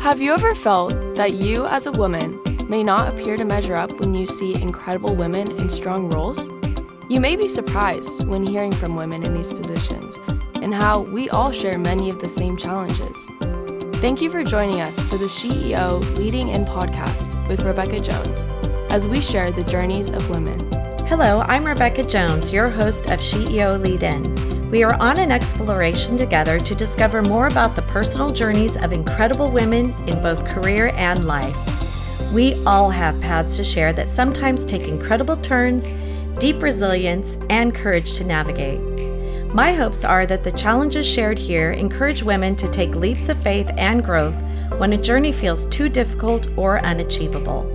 Have you ever felt that you as a woman may not appear to measure up when you see incredible women in strong roles? You may be surprised when hearing from women in these positions and how we all share many of the same challenges. Thank you for joining us for the SheEO Lead-In podcast with Rebecca Jones as we share the journeys of women. Hello, I'm Rebecca Jones, your host of SheEO Lead-In. We are on an exploration together to discover more about the personal journeys of incredible women in both career and life. We all have paths to share that sometimes take incredible turns, deep resilience, and courage to navigate. My hopes are that the challenges shared here encourage women to take leaps of faith and growth when a journey feels too difficult or unachievable.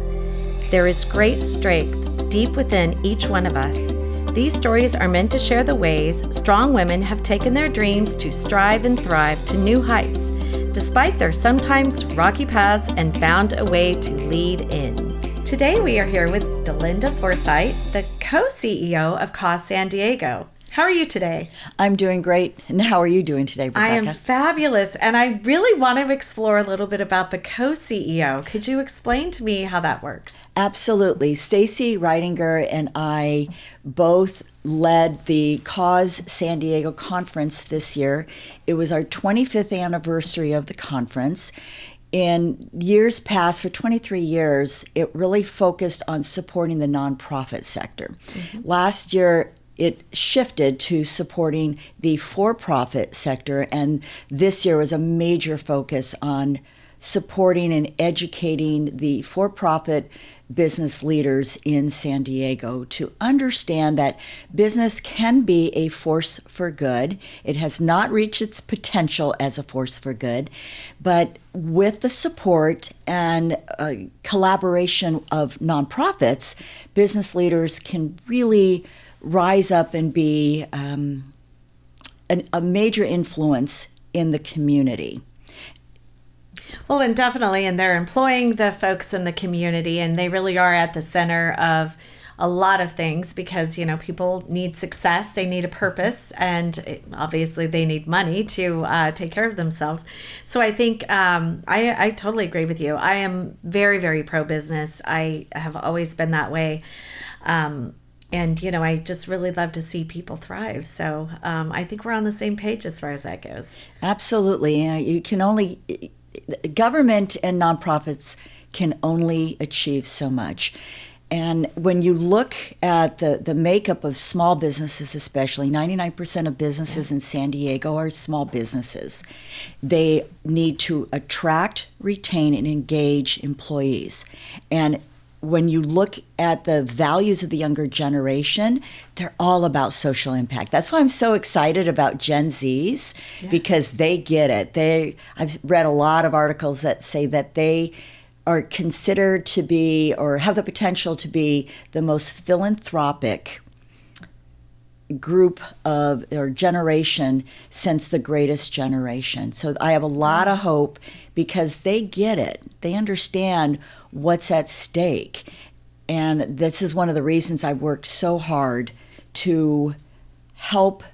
There is great strength deep within each one of us. These stories are meant to share the ways strong women have taken their dreams to strive and thrive to new heights, despite their sometimes rocky paths, and found a way to lead in. Today we are here with DeLinda Forsythe, the co-CEO of CAUSE San Diego. How are you today? I'm doing great. And how are you doing today, Rebecca? I am fabulous. And I really want to explore a little bit about the co-CEO. Could you explain to me how that works? Absolutely. Stacy Reidinger and I both led the CAUSE San Diego conference this year. It was our 25th anniversary of the conference. In years past, for 23 years, it really focused on supporting the nonprofit sector. Mm-hmm. Last year, it shifted to supporting the for-profit sector, and this year was a major focus on supporting and educating the for-profit business leaders in San Diego to understand that business can be a force for good. It has not reached its potential as a force for good, but with the support and collaboration of nonprofits, business leaders can really rise up and be a major influence in the community. Well, and definitely, and they're employing the folks in the community, and they really are at the center of a lot of things because, you know, people need success, they need a purpose, and obviously they need money to take care of themselves. So I think I totally agree with you. I am very, very pro-business. I have always been that way. And, you know, I just really love to see people thrive. So I think we're on the same page as far as that goes. Absolutely. You can only, government and nonprofits can only achieve so much. And when you look at the makeup of small businesses, especially, 99% of businesses in San Diego are small businesses. They need to attract, retain, and engage employees. And when you look at the values of the younger generation, they're all about social impact. That's why I'm so excited about Gen Zs, because they get it. I've read a lot of articles that say that they are considered to be, or have the potential to be, the most philanthropic group of, or generation since the greatest generation. So I have a lot of hope because they get it. They understand what's at stake. And this is one of the reasons I worked so hard to help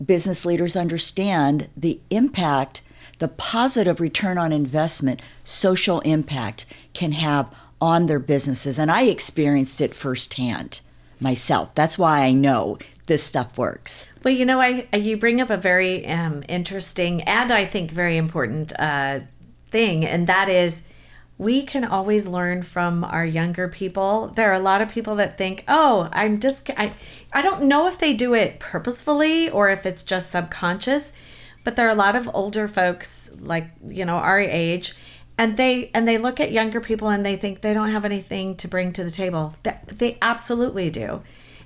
business leaders understand the impact, the positive return on investment, social impact can have on their businesses. And I experienced it firsthand myself. That's why I know this stuff works. Well, you know, you bring up a very interesting and I think very important thing, and that is we can always learn from our younger people. There are a lot of people that think, oh, I don't know if they do it purposefully or if it's just subconscious, but there are a lot of older folks like, you know, our age, and they look at younger people and they think they don't have anything to bring to the table. They absolutely do.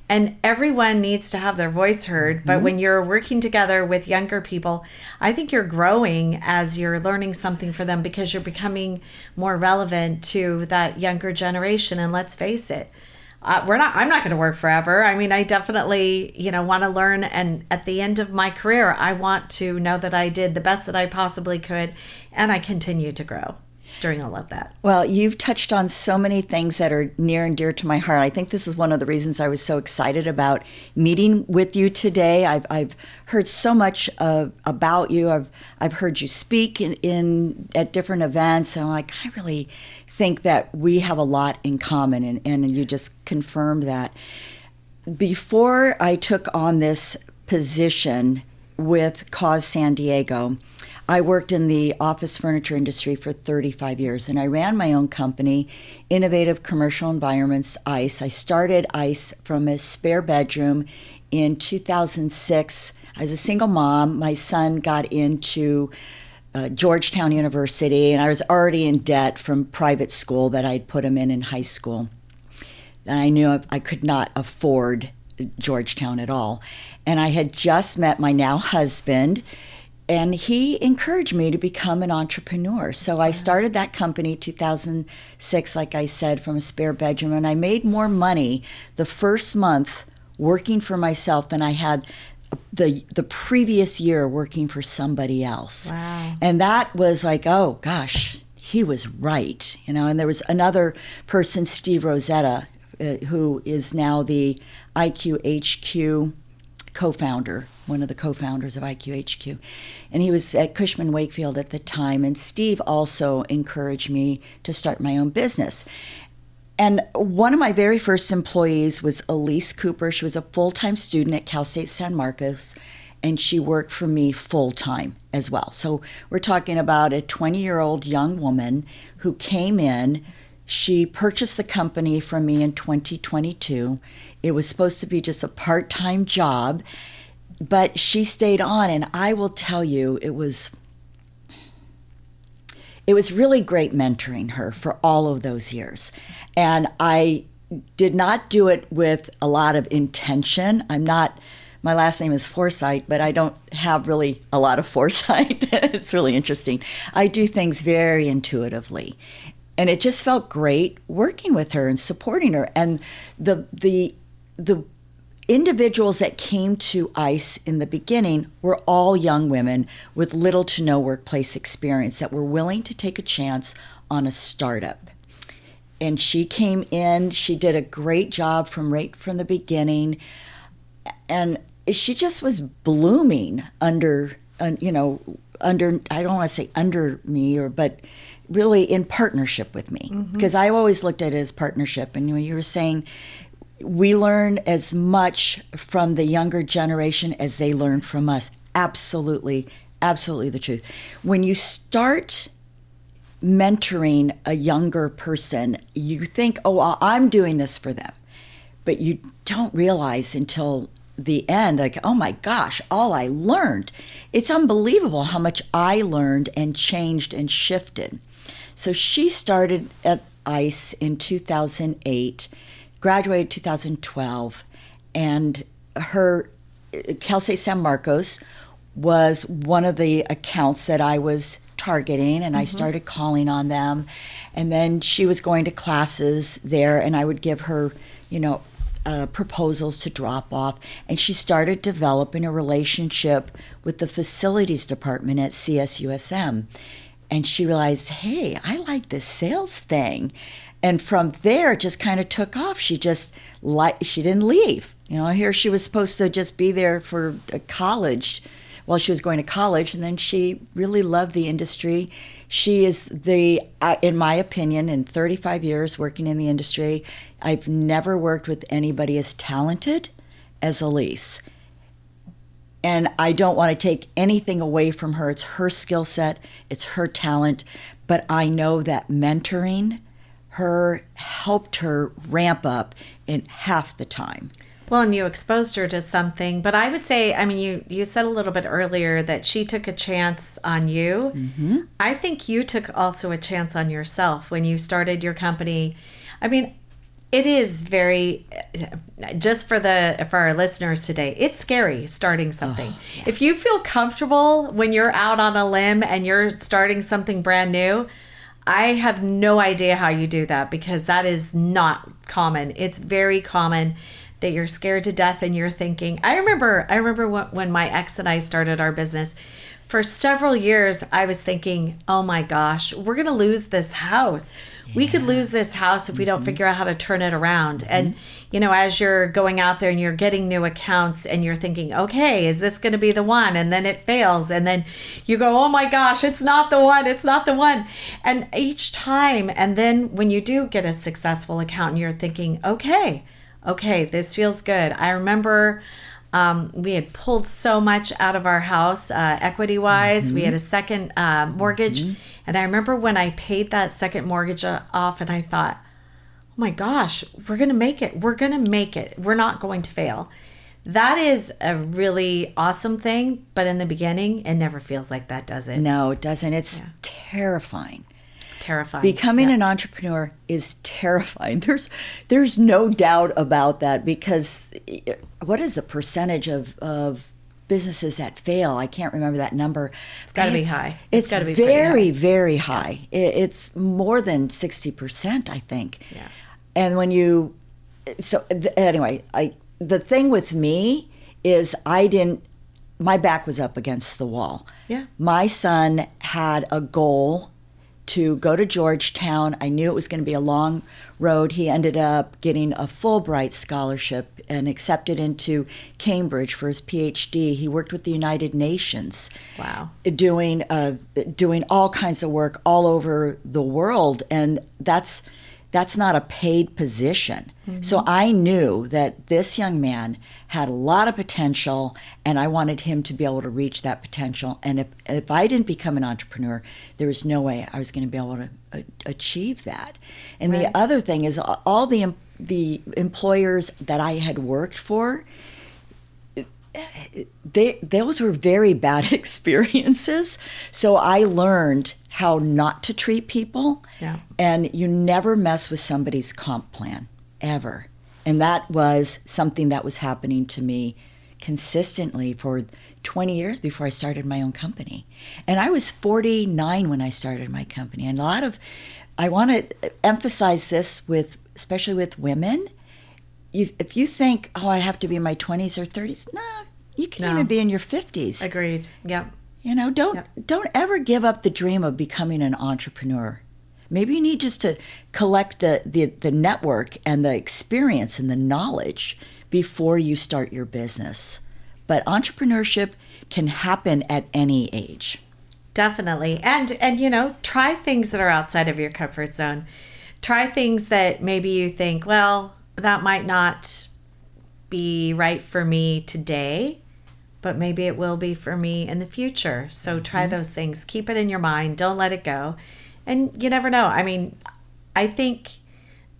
And everyone needs to have their voice heard. Mm-hmm. But when you're working together with younger people, I think you're growing as you're learning something for them because you're becoming more relevant to that younger generation. And let's face it, I'm not going to work forever. I mean, I definitely, you know, want to learn. And at the end of my career, I want to know that I did the best that I possibly could and I continue to grow. during all of that? Well, you've touched on so many things that are near and dear to my heart. I think this is one of the reasons I was so excited about meeting with you today. I've heard so much about you. I've heard you speak at different events, and I'm like, I really think that we have a lot in common, and you just confirmed that. Before I took on this position with Cause San Diego, I worked in the office furniture industry for 35 years, and I ran my own company, Innovative Commercial Environments, ICE. I started ICE from a spare bedroom in 2006. I was a single mom. My son got into Georgetown University, and I was already in debt from private school that I'd put him in high school. And I knew I could not afford Georgetown at all. And I had just met my now husband, and he encouraged me to become an entrepreneur. So I started that company 2006, like I said, from a spare bedroom, and I made more money the first month working for myself than I had the previous year working for somebody else. Wow. And that was like, oh gosh, he was right. And there was another person, Steve Rosetta, who is now the IQHQ co-founder, one of the co-founders of IQHQ. And he was at Cushman Wakefield at the time. And Steve also encouraged me to start my own business. And one of my very first employees was Elise Cooper. She was a full-time student at Cal State San Marcos, and she worked for me full-time as well. So we're talking about a 20-year-old young woman who came in. She purchased the company from me in 2022. It was supposed to be just a part-time job, but she stayed on, and I will tell you, it was really great mentoring her for all of those years. And I did not do it with a lot of intention. My last name is Forsythe, but I don't have really a lot of foresight. It's really interesting. I do things very intuitively. And it just felt great working with her and supporting her. And the individuals that came to ICE in the beginning were all young women with little to no workplace experience that were willing to take a chance on a startup. And she came in, she did a great job right from the beginning. And she just was blooming under, I don't want to say under me, but really in partnership with me, because I always looked at it as partnership. And you were saying we learn as much from the younger generation as they learn from us. Absolutely, absolutely the truth. When you start mentoring a younger person, you think, oh, well, I'm doing this for them. But you don't realize until the end, like, oh my gosh, all I learned. It's unbelievable how much I learned and changed and shifted. So she started at ICE in 2008, graduated 2012, and her Cal State San Marcos was one of the accounts that I was targeting, and I started calling on them. And then she was going to classes there, and I would give her, proposals to drop off. And she started developing a relationship with the facilities department at CSUSM. And she realized, hey, I like this sales thing. And from there, it just kind of took off. She didn't leave. Here she was supposed to just be there for college while she was going to college. And then she really loved the industry. She is in my opinion, in 35 years working in the industry, I've never worked with anybody as talented as Elise. And I don't want to take anything away from her. It's her skill set, it's her talent. But I know that mentoring her helped her ramp up in half the time. Well, and you exposed her to something. But I would say, you said a little bit earlier that she took a chance on you. Mm-hmm. I think you took also a chance on yourself when you started your company. It is very, just for our listeners today, it's scary starting something. Oh, yeah. If you feel comfortable when you're out on a limb and you're starting something brand new, I have no idea how you do that, because that is not common. It's very common that you're scared to death and you're thinking. I remember when my ex and I started our business, For several years, I was thinking, oh my gosh, we're going to lose this house. We could lose this house if we don't figure out how to turn it around. And, as you're going out there and you're getting new accounts and you're thinking, okay, is this going to be the one? And then it fails. And then you go, oh my gosh, it's not the one. It's not the one. And each time, and then when you do get a successful account and you're thinking, okay, this feels good. I remember we had pulled so much out of our house equity-wise. We had a second mortgage. And I remember when I paid that second mortgage off and I thought, oh my gosh, we're going to make it. We're going to make it. We're not going to fail. That is a really awesome thing. But in the beginning, it never feels like that, does it? No, it doesn't. It's terrifying. Becoming an entrepreneur is terrifying. There's no doubt about that, because what is the percentage of businesses that fail? I can't remember that number. It's got to be high. It's very, very high. It's more than 60%, I think. Yeah. And when you, the thing with me is my back was up against the wall. Yeah. My son had a goal to go to Georgetown. I knew it was going to be a long road. He ended up getting a Fulbright scholarship and accepted into Cambridge for his PhD. He worked with the United Nations. Wow. Doing all kinds of work all over the world, and that's not a paid position. So I knew that this young man had a lot of potential, and I wanted him to be able to reach that potential. And if I didn't become an entrepreneur, there was no way I was going to be able to achieve that. And the other thing is, all the employers that I had worked for, those were very bad experiences. So I learned how not to treat people. Yeah. And you never mess with somebody's comp plan, ever. And that was something that was happening to me consistently for 20 years before I started my own company. And I was 49 when I started my company. And I want to emphasize this especially with women. If you think, I have to be in my 20s or 30s, no, you can even be in your 50s. Agreed. Yep. Don't ever give up the dream of becoming an entrepreneur. Maybe you need just to collect the network and the experience and the knowledge before you start your business. But entrepreneurship can happen at any age. Definitely. And try things that are outside of your comfort zone. Try things that maybe you think, well, that might not be right for me today, but maybe it will be for me in the future. So try those things. Keep it in your mind. Don't let it go. And you never know. I mean, I think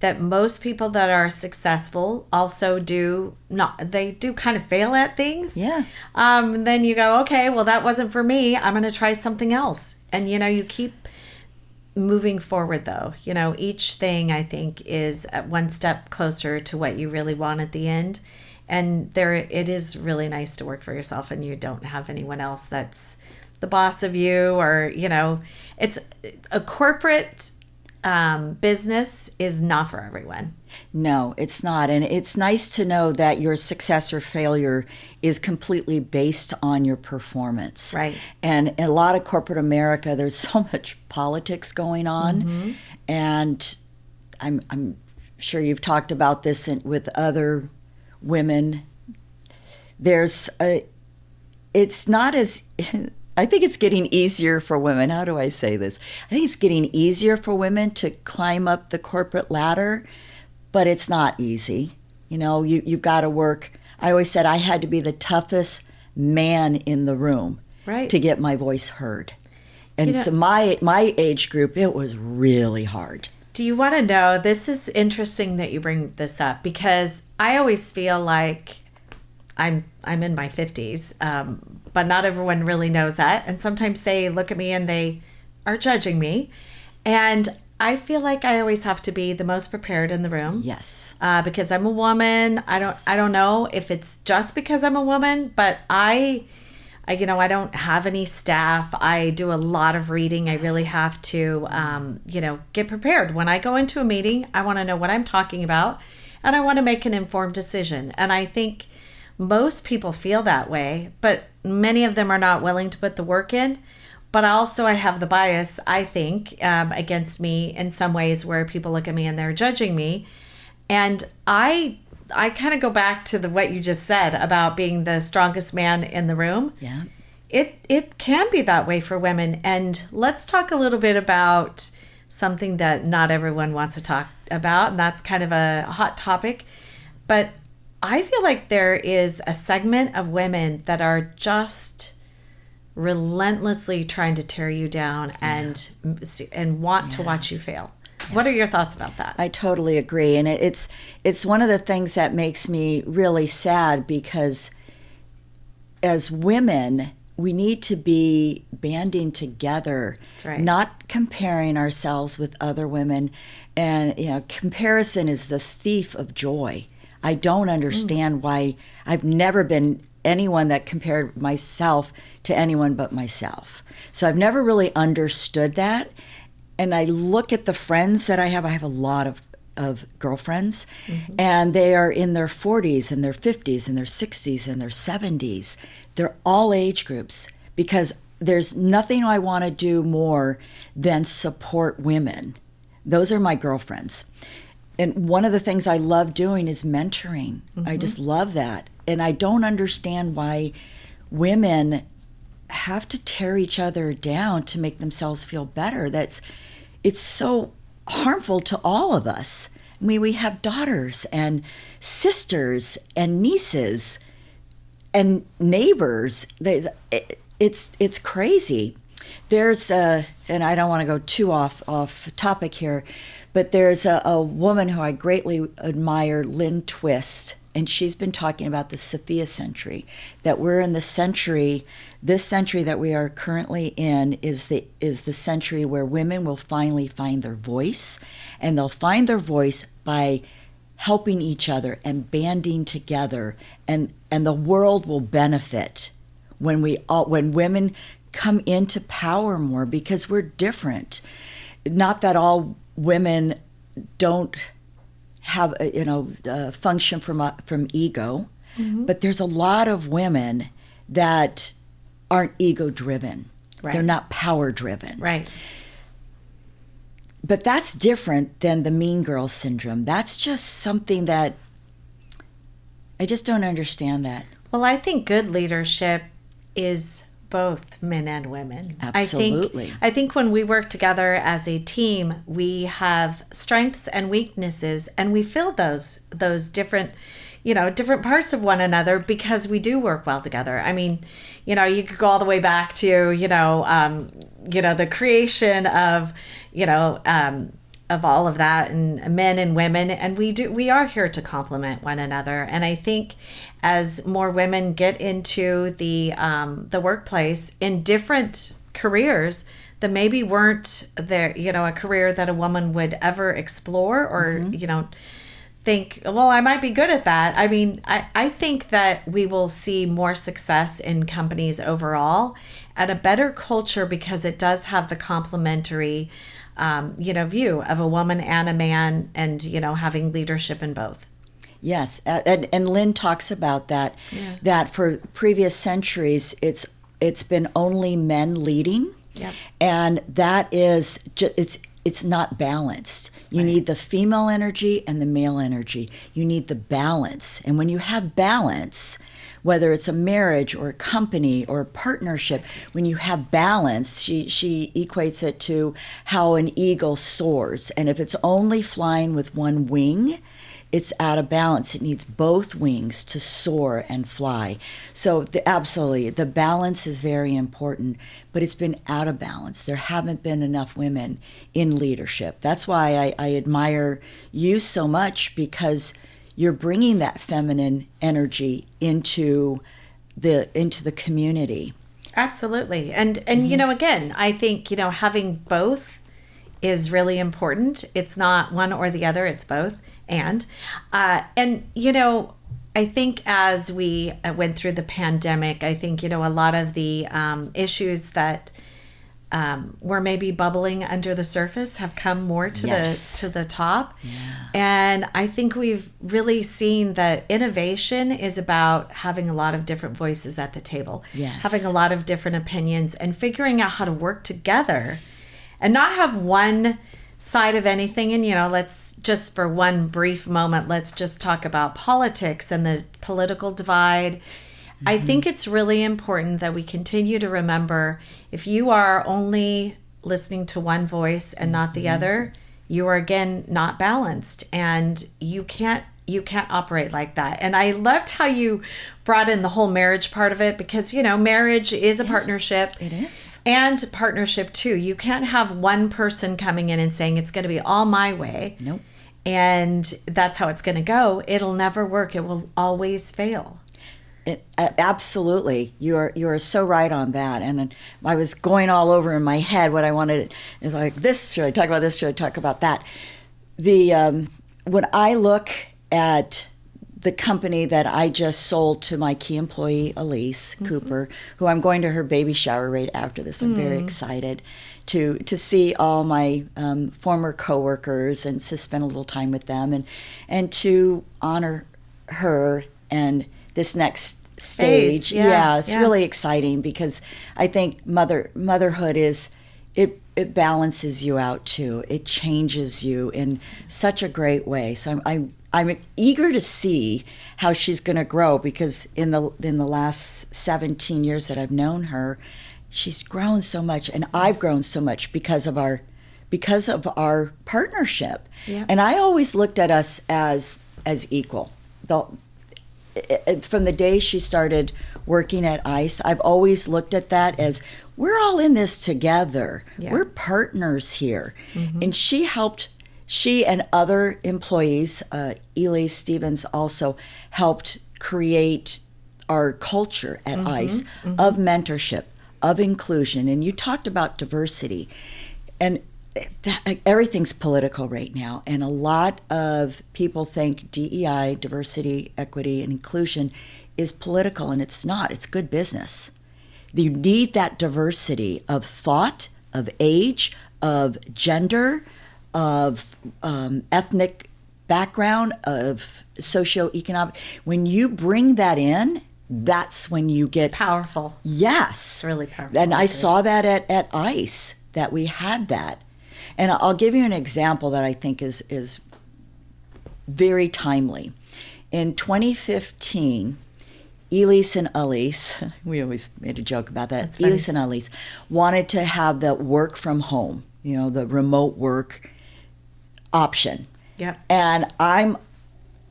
that most people that are successful also do kind of fail at things. Yeah. Then you go, okay, well, that wasn't for me. I'm going to try something else. And, you keep moving forward, though. Each thing, I think, is one step closer to what you really want at the end. And it is really nice to work for yourself and you don't have anyone else that's the boss of you, or, it's a corporate business is not for everyone. No, it's not. And it's nice to know that your success or failure is completely based on your performance. Right. And in a lot of corporate America, there's so much politics going on. And I'm sure you've talked about this with other women. It's not as... I think it's getting easier for women. How do I say this? I think it's getting easier for women to climb up the corporate ladder, but it's not easy. You've got to work. I always said I had to be the toughest man in the room to get my voice heard. And so my age group, it was really hard. Do you want to know, this is interesting that you bring this up, because I always feel like I'm in my 50s, but not everyone really knows that. And sometimes they look at me and they are judging me. And I feel like I always have to be the most prepared in the room. Yes. Because I'm a woman. I don't know if it's just because I'm a woman, but I don't have any staff. I do a lot of reading. I really have to, get prepared. When I go into a meeting, I want to know what I'm talking about, and I want to make an informed decision. And I think most people feel that way, but many of them are not willing to put the work in. But also I have the bias, I think, against me in some ways where people look at me and they're judging me. And I kind of go back to what you just said about being the strongest man in the room. Yeah. It can be that way for women. And let's talk a little bit about something that not everyone wants to talk about, and that's kind of a hot topic. But I feel like there is a segment of women that are just relentlessly trying to tear you down and want to watch you fail. What are your thoughts about that? I totally agree. And it's one of the things that makes me really sad, because as women, we need to be banding together, That's right. Not comparing ourselves with other women. And, comparison is the thief of joy. I don't understand why. I've never been anyone that compared myself to anyone but myself. So I've never really understood that. And I look at the friends that I have. I have a lot of girlfriends, and they are in their 40s and their 50s and their 60s and their 70s. They're all age groups, because there's nothing I want to do more than support women. Those are my girlfriends. And one of the things I love doing is mentoring. I just love that. And I don't understand why women have to tear each other down to make themselves feel better. It's so harmful to all of us. I mean, we have daughters and sisters and nieces and neighbors. It's crazy. There's and I don't want to go too off topic here, but there's a woman who I greatly admire, Lynn Twist, and she's been talking about the Sophia century, that we're in the century. This century that we are currently in is the century where women will finally find their voice, and they'll find their voice by helping each other and banding together, and the world will benefit when women come into power more, because we're different. Not that all women don't have function from ego, but there's a lot of women that aren't ego driven. Right. They're not power driven. Right. But that's different than the mean girl syndrome. That's just something that I just don't understand that. Well, I think good leadership is both men and women. Absolutely. I think when we work together as a team, we have strengths and weaknesses, and we fill those different parts of one another, because we do work well together. I mean, you could go all the way back to, the creation of all of that, and men and women, and we are here to complement one another. And I think as more women get into the workplace in different careers that maybe weren't there, a career that a woman would ever explore, or think, well, I might be good at that. I mean, I think that we will see more success in companies overall, and a better culture, because it does have the complementary view of a woman and a man, and having leadership in both. Yes, and Lynn talks about that. Yeah. That for previous centuries, it's been only men leading, and that is it's not balanced. You need the female energy and the male energy. You need the balance, and when you have balance, whether it's a marriage or a company or a partnership, when you have balance, she equates it to how an eagle soars. And if it's only flying with one wing, it's out of balance. It needs both wings to soar and fly. So absolutely, the balance is very important, but it's been out of balance. There haven't been enough women in leadership. That's why I admire you so much, because you're bringing that feminine energy into the community. Absolutely. And again, I think, having both is really important. It's not one or the other, it's both. And I think as we went through the pandemic, I think, a lot of the issues that were maybe bubbling under the surface have come more to the top. Yeah. And I think we've really seen that innovation is about having a lot of different voices at the table, Yes. having a lot of different opinions, and figuring out how to work together and not have one side of anything. And, let's just for one brief moment, let's just talk about politics and the political divide. I think it's really important that we continue to remember, if you are only listening to one voice and not the other, you are again not balanced, and you can't operate like that. And I loved how you brought in the whole marriage part of it, because marriage is a partnership. It is. And partnership too. You can't have one person coming in and saying it's going to be all my way. Nope. And that's how it's going to go. It'll never work. It will always fail. Absolutely, you are so right on that. And I was going all over in my head what I wanted. Is like, this, should I talk about this? Should I talk about that? When I look at the company that I just sold to my key employee, Elise Cooper, who I'm going to her baby shower right after this. I'm very excited to see all my former coworkers and to spend a little time with them and to honor her and this next stage. It's really exciting, because I think motherhood is it balances you out too. It changes you in such a great way. So I'm eager to see how she's going to grow, because in the last 17 years that I've known her, she's grown so much, and I've grown so much because of our partnership. Yeah. And I always looked at us as equal. From the day she started working at ICE, I've always looked at that as, we're all in this together. Yeah. We're partners here. And she and other employees, Ely Stevens also helped create our culture at ICE of mentorship, of inclusion. And you talked about diversity. And everything's political right now, and a lot of people think DEI, diversity, equity, and inclusion, is political, and it's not. It's good business. You need that diversity of thought, of age, of gender, of ethnic background, of socioeconomic. When you bring that in, that's when you get powerful. Yes, It's really powerful. And I saw that at ICE, that we had that. And I'll give you an example that I think is very timely. In 2015, Elise and Elise, we always made a joke about that. Elise and Elise wanted to have the work from home, the remote work option. Yep. And I'm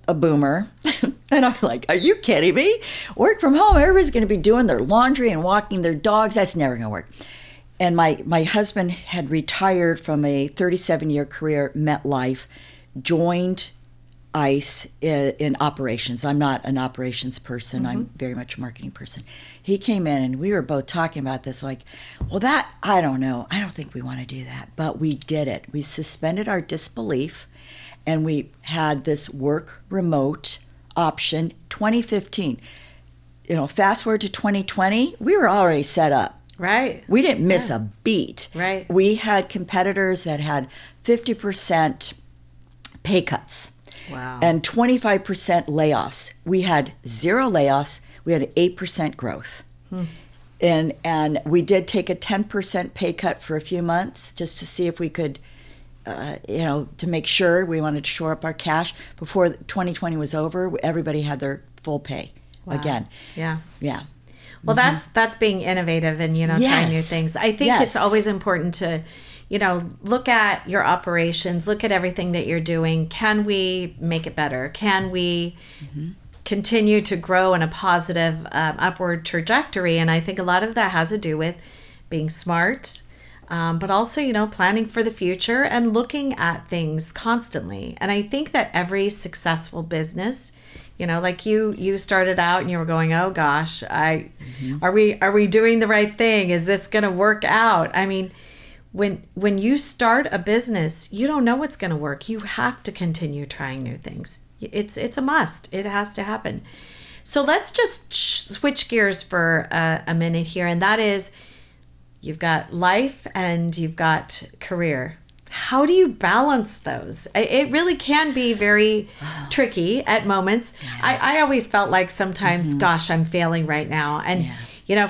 a boomer, and I'm like, are you kidding me? Work from home, everybody's going to be doing their laundry and walking their dogs. That's never going to work. And my husband had retired from a 37-year career at MetLife, joined ICE in operations. I'm not an operations person. I'm very much a marketing person. He came in, and we were both talking about this, like, well, that, I don't know. I don't think we want to do that. But we did it. We suspended our disbelief, and we had this work remote option. 2015. Fast forward to 2020, we were already set up. Right. We didn't miss a beat. Right. We had competitors that had 50% pay cuts. Wow. And 25% layoffs. We had 0 layoffs. We had 8% growth. And we did take a 10% pay cut for a few months just to see if we could, to make sure. We wanted to shore up our cash. Before 2020 was over, everybody had their full pay again. Yeah. Yeah. Well, that's being innovative and, trying new things. I think it's always important to, look at your operations, look at everything that you're doing. Can we make it better? Can we continue to grow in a positive upward trajectory? And I think a lot of that has to do with being smart, but also, planning for the future and looking at things constantly. And I think that every successful business, like you started out and you were going, oh gosh, are we doing the right thing? Is this going to work out? I mean, when you start a business, you don't know what's going to work. You have to continue trying new things. It's a must. It has to happen. So let's just switch gears for a minute here. And that is, you've got life, and you've got career. How do you balance those? It really can be very tricky at moments. Yeah. I always felt like sometimes, gosh, I'm failing right now. And,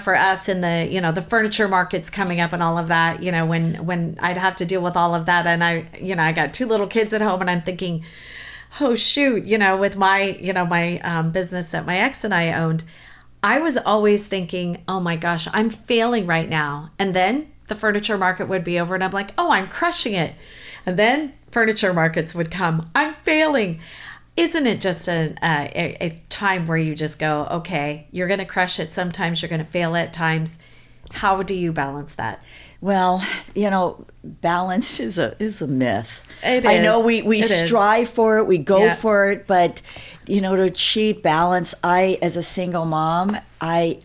for us in the, the furniture market's coming up and all of that, when I'd have to deal with all of that. And I got 2 little kids at home, and I'm thinking, oh, shoot, with my, my business that my ex and I owned, I was always thinking, oh my gosh, I'm failing right now. And then the furniture market would be over, and I'm like, oh, I'm crushing it. And then furniture markets would come. I'm failing. Isn't it just a time where you just go, okay, you're going to crush it sometimes, you're going to fail at times. How do you balance that? Well, balance is a myth. It is. I know we strive for it, we go for it, but to achieve balance, I, as a single mom, I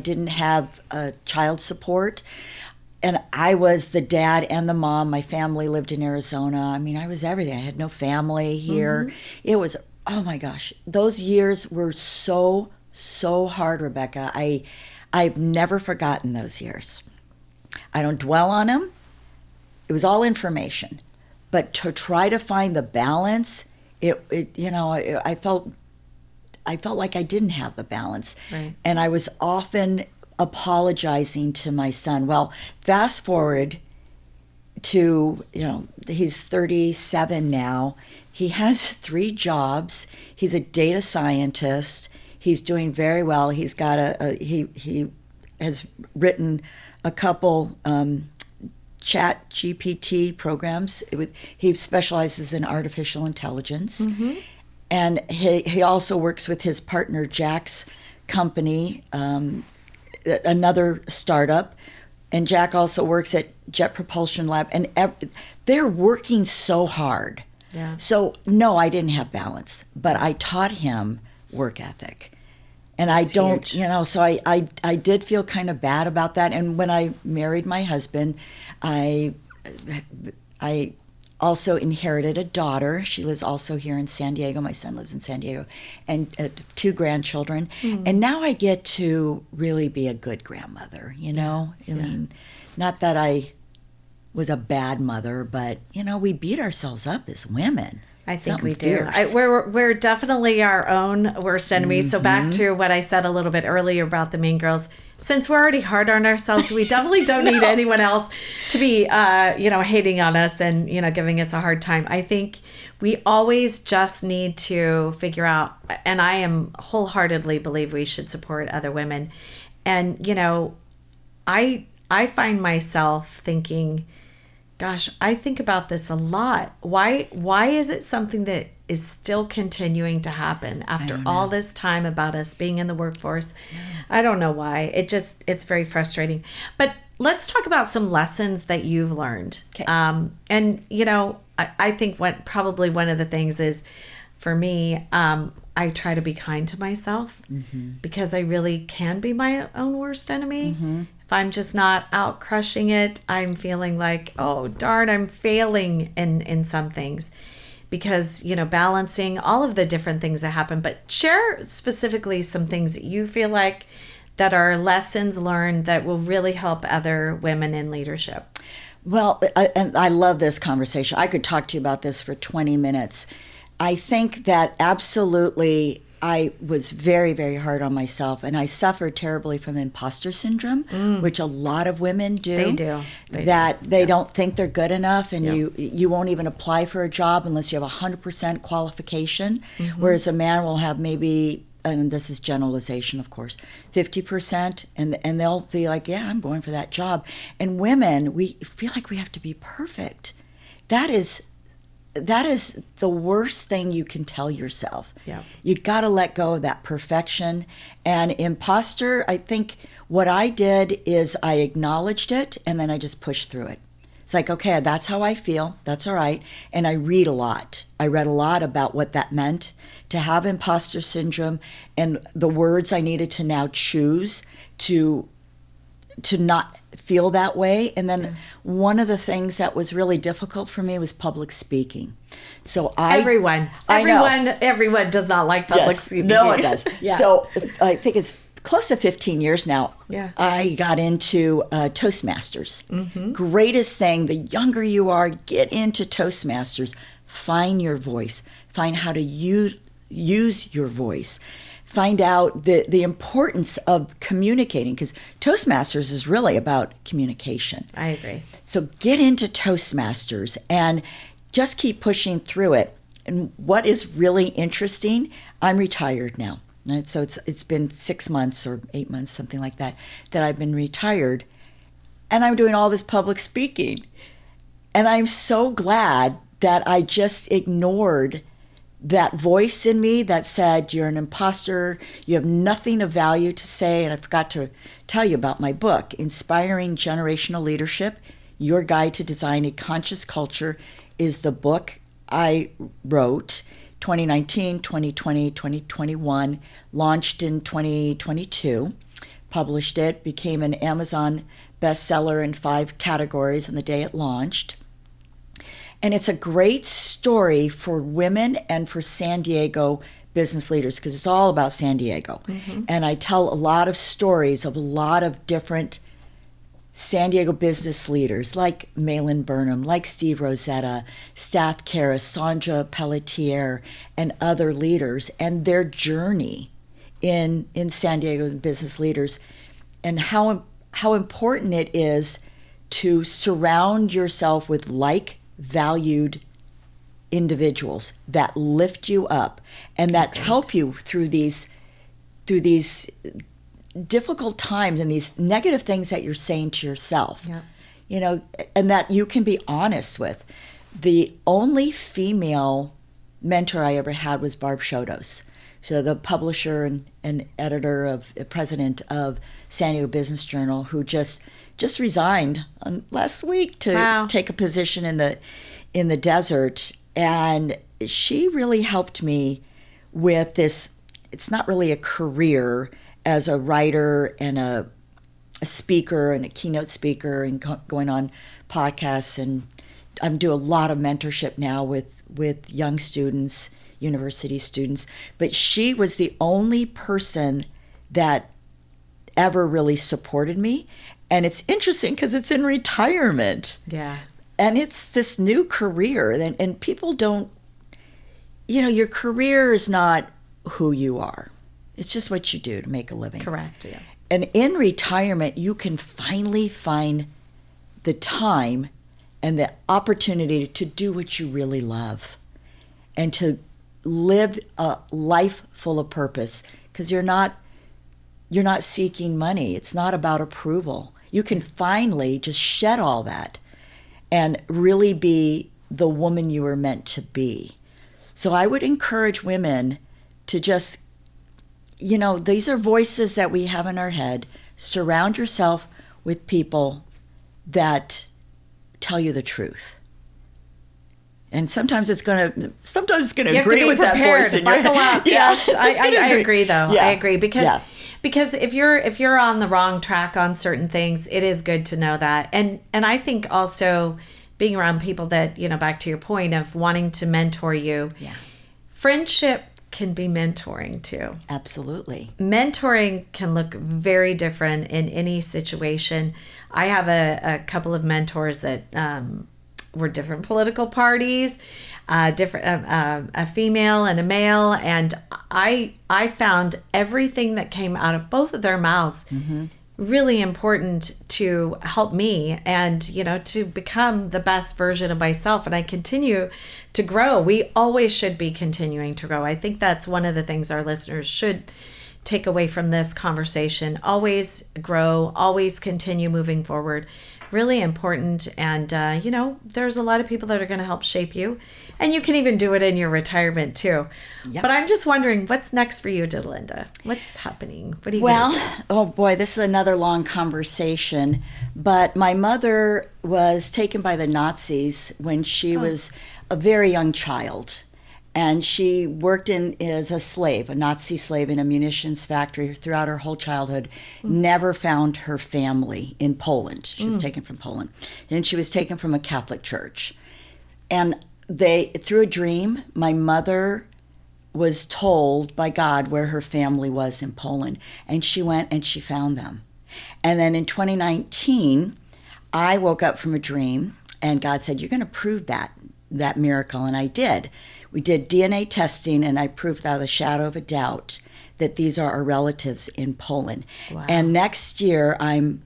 didn't have child support. And I was the dad and the mom. My family lived in Arizona. I mean, I was everything. I had no family here. It was, oh my gosh, those years were so hard, Rebecca. I've never forgotten those years. I don't dwell on them. It was all information. But to try to find the balance, I felt like I didn't have the balance. Right. And I was often apologizing to my son. Well, fast forward to, he's 37 now. He has 3 jobs. He's a data scientist. He's doing very well. He's got he has written a couple chat GPT programs. He specializes in artificial intelligence. And he also works with his partner, Jack's company, another startup, and Jack also works at Jet Propulsion Lab, and they're working so hard. Yeah. So no, I didn't have balance, but I taught him work ethic, and that's huge. So I did feel kind of bad about that. And when I married my husband, I also inherited a daughter. She lives also here in San Diego. My son lives in San Diego, and 2 grandchildren. And now I get to really be a good grandmother, I mean, not that I was a bad mother, but, we beat ourselves up as women. I think we do. We're definitely our own worst enemies. So back to what I said a little bit earlier about the mean girls. Since we're already hard on ourselves, we definitely don't need anyone else to be, hating on us and, giving us a hard time. I think we always just need to figure out, and I am wholeheartedly believe we should support other women. And, I find myself thinking, gosh, I think about this a lot. Why is it something that is still continuing to happen after all this time about us being in the workforce? I don't know why. It's very frustrating. But let's talk about some lessons that you've learned. Okay. And, I think probably one of the things is, for me, I try to be kind to myself because I really can be my own worst enemy. If I'm just not out crushing it, I'm feeling like, oh, darn, I'm failing in some things. Because, balancing all of the different things that happen. But share specifically some things that you feel like that are lessons learned that will really help other women in leadership. Well, and I love this conversation. I could talk to you about this for 20 minutes. I think that absolutely I was very, very hard on myself, and I suffered terribly from imposter syndrome, which a lot of women do. They do. They don't think they're good enough, and you won't even apply for a job unless you have 100% qualification, whereas a man will have maybe, and this is generalization, of course, 50%, and they'll be like, yeah, I'm going for that job. And women, we feel like we have to be perfect. That is the worst thing you can tell yourself. Yeah. You got to let go of that perfection. And imposter, I think what I did is I acknowledged it, and then I just pushed through it. It's like, okay, that's how I feel. That's all right. And I read a lot. I read a lot about what that meant to have imposter syndrome and the words I needed to now choose to not feel that way. And then one of the things that was really difficult for me was public speaking. So everyone does not like public speaking. No one does. Yeah. So I think it's close to 15 years now, Yeah. I got into Toastmasters. Greatest thing, the younger you are, get into Toastmasters. Find your voice. Find how to use your voice. Find out the importance of communicating, because Toastmasters is really about communication. I agree. So get into Toastmasters and just keep pushing through it. And what is really interesting, I'm retired now. Right? So it's been 6 months or 8 months, something like that I've been retired. And I'm doing all this public speaking. And I'm so glad that I just ignored that voice in me that said, you're an imposter, you have nothing of value to say. And I forgot to tell you about my book, Inspiring Generational Leadership, Your Guide to Design a Conscious Culture, is the book I wrote 2019, 2020, 2021, launched in 2022, published it, became an Amazon bestseller in 5 categories on the day it launched. And it's a great story for women and for San Diego business leaders, because it's all about San Diego. And I tell a lot of stories of a lot of different San Diego business leaders, like Malin Burnham, like Steve Rosetta, Stath Karras, Sandra Pelletier, and other leaders, and their journey in San Diego business leaders, and how important it is to surround yourself with like-valued individuals that lift you up and that help you through these difficult times and these negative things that you're saying to yourself. You know, and that you can be honest with. The only female mentor I ever had was Barb Shodos, so the publisher and editor president of San Diego Business Journal, who just resigned last week to take a position in the desert. And she really helped me with this. It's not really a career as a writer and a speaker and a keynote speaker and going on podcasts. And I'm doing a lot of mentorship now with young students, university students. But she was the only person that ever really supported me. And it's interesting because it's in retirement. Yeah. And it's this new career. And people don't, your career is not who you are. It's just what you do to make a living. Correct, yeah. And in retirement, you can finally find the time and the opportunity to do what you really love and to live a life full of purpose, because you're not seeking money. It's not about approval. You can finally just shed all that and really be the woman you were meant to be. So I would encourage women to just, these are voices that we have in our head. Surround yourself with people that tell you the truth. And sometimes it's going to agree with that voice in your head. Up. Yes, I agree though. Yeah. I agree because if you're on the wrong track on certain things, it is good to know that. And I think also being around people that, back to your point of wanting to mentor you. Yeah. Friendship can be mentoring too. Absolutely. Mentoring can look very different in any situation. I have a couple of mentors that were different political parties, a female and a male, and I found everything that came out of both of their mouths really important to help me and, to become the best version of myself. And I continue to grow. We always should be continuing to grow. I think that's one of the things our listeners should take away from this conversation. Always grow, always continue moving forward. Really important. And, there's a lot of people that are going to help shape you. And you can even do it in your retirement too. Yep. But I'm just wondering, what's next for you, DeLinda? What's happening? What are you going to do? Oh boy, this is another long conversation. But my mother was taken by the Nazis when she was a very young child. And she worked as a slave, a Nazi slave in a munitions factory throughout her whole childhood, never found her family in Poland. She was taken from Poland. And she was taken from a Catholic church. And through a dream, my mother was told by God where her family was in Poland, and she went and she found them. And then in 2019, I woke up from a dream, and God said, "You're going to prove that miracle," and I did. We did DNA testing, and I proved without a shadow of a doubt that these are our relatives in Poland. Wow. And next year, I'm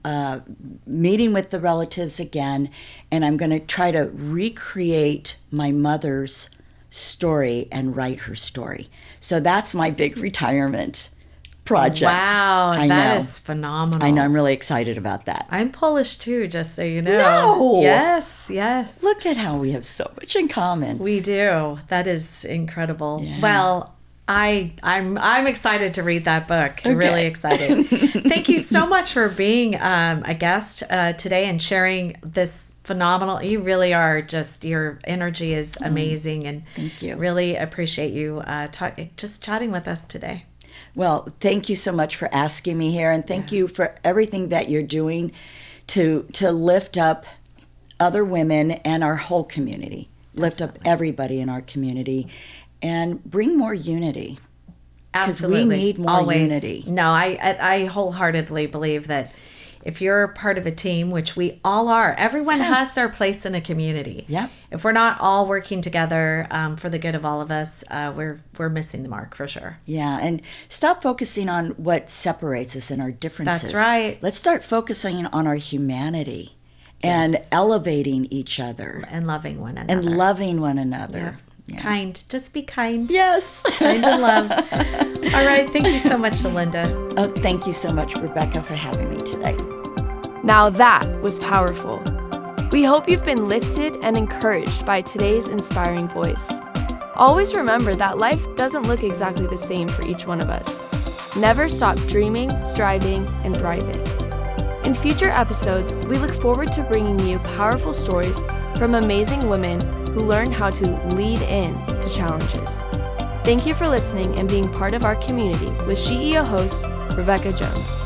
meeting with the relatives again, and I'm going to try to recreate my mother's story and write her story. So that's my big retirement project. Wow, I that know. is phenomenal. I know, I'm really excited about that. I'm Polish too, just so you know. No! Yes. Look at how we have so much in common. We do. That is incredible. Yeah. Well, I'm excited to read that book. Okay. Really excited. Thank you so much for being a guest today and sharing this phenomenal. You really are just, your energy is amazing, and thank you. Really appreciate you just chatting with us today. Well, thank you so much for asking me here, and thank you for everything that you're doing to lift up other women and our whole community. Lift up everybody in our community and bring more unity. Absolutely. Because we need more unity. No, I wholeheartedly believe that if you're part of a team, which we all are, everyone has their place in a community. Yep. If we're not all working together for the good of all of us, we're missing the mark for sure. Yeah, and stop focusing on what separates us and our differences. That's right. Let's start focusing on our humanity and elevating each other. And loving one another. And loving one another. Yeah. Yeah. Kind. Just be kind. Yes. Kind and love. All right. Thank you so much, DeLinda. Oh, thank you so much, Rebecca, for having me today. Now that was powerful. We hope you've been lifted and encouraged by today's inspiring voice. Always remember that life doesn't look exactly the same for each one of us. Never stop dreaming, striving, and thriving. In future episodes, we look forward to bringing you powerful stories from amazing women who learn how to lead in to challenges. Thank you for listening and being part of our community with SheEO host Rebecca Jones.